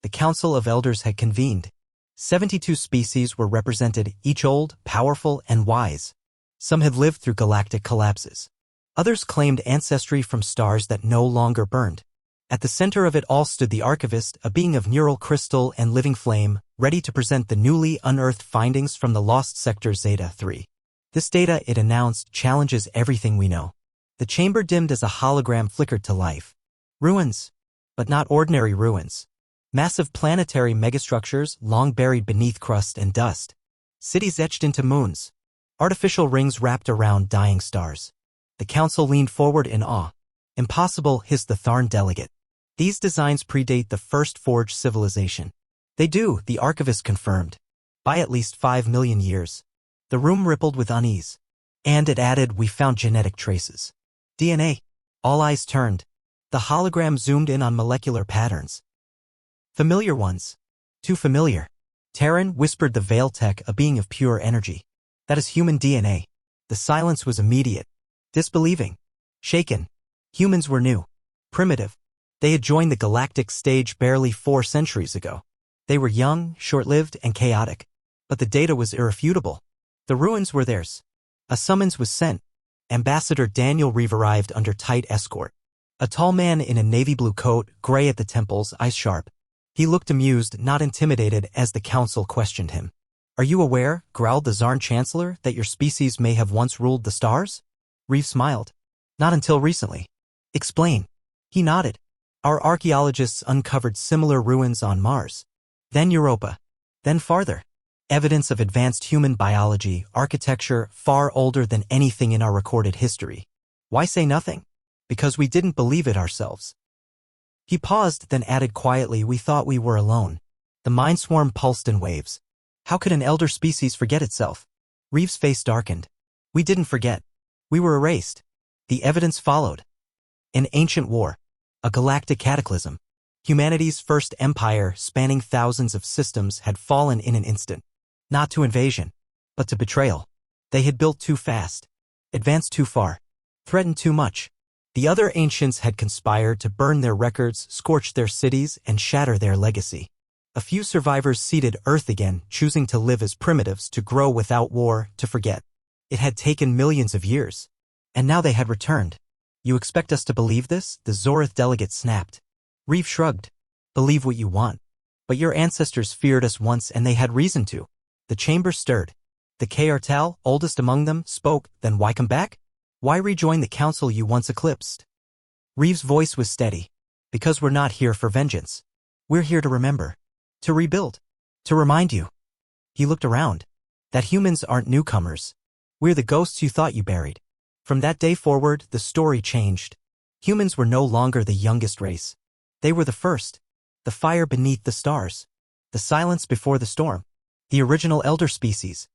The Council of Elders had convened. 72 species were represented, each old, powerful, and wise. Some had lived through galactic collapses. Others claimed ancestry from stars that no longer burned. At the center of it all stood the Archivist, a being of neural crystal and living flame, ready to present the newly unearthed findings from the lost sector Zeta-3. This data, it announced, challenges everything we know. The chamber dimmed as a hologram flickered to life. Ruins. But not ordinary ruins. Massive planetary megastructures long buried beneath crust and dust. Cities etched into moons. Artificial rings wrapped around dying stars. The council leaned forward in awe. Impossible, hissed the Tharn delegate. These designs predate the first forged civilization. They do, the archivist confirmed. By at least 5 million years. The room rippled with unease. And it added, we found genetic traces. DNA. All eyes turned. The hologram zoomed in on molecular patterns. Familiar ones. Too familiar. Terran, whispered the Veil Tech, a being of pure energy. That is human DNA. The silence was immediate. Disbelieving. Shaken. Humans were new. Primitive. They had joined the galactic stage barely 4 centuries ago. They were young, short-lived, and chaotic. But the data was irrefutable. The ruins were theirs. A summons was sent. Ambassador Daniel Reeve arrived under tight escort. A tall man in a navy blue coat, gray at the temples, eyes sharp. He looked amused, not intimidated, as the council questioned him. Are you aware, growled the Zarn Chancellor, that your species may have once ruled the stars? Reeve smiled. Not until recently. Explain. He nodded. Our archaeologists uncovered similar ruins on Mars. Then Europa. Then farther. Evidence of advanced human biology, architecture, far older than anything in our recorded history. Why say nothing? Because we didn't believe it ourselves. He paused, then added quietly, we thought we were alone. The mind swarm pulsed in waves. How could an elder species forget itself? Reeve's face darkened. We didn't forget. We were erased. The evidence followed. An ancient war. A galactic cataclysm. Humanity's first empire, spanning thousands of systems, had fallen in an instant. Not to invasion, but to betrayal. They had built too fast. Advanced too far. Threatened too much. The other ancients had conspired to burn their records, scorch their cities, and shatter their legacy. A few survivors seeded Earth again, choosing to live as primitives, to grow without war, to forget. It had taken millions of years. And now they had returned. You expect us to believe this? The Zorith delegate snapped. Reeve shrugged. Believe what you want. But your ancestors feared us once and they had reason to. The chamber stirred. The K'Artal, oldest among them, spoke. Then why come back? Why rejoin the council you once eclipsed? Reeve's voice was steady. Because we're not here for vengeance. We're here to remember. To rebuild. To remind you. He looked around. That humans aren't newcomers. We're the ghosts you thought you buried. From that day forward, the story changed. Humans were no longer the youngest race. They were the first. The fire beneath the stars. The silence before the storm. The original elder species.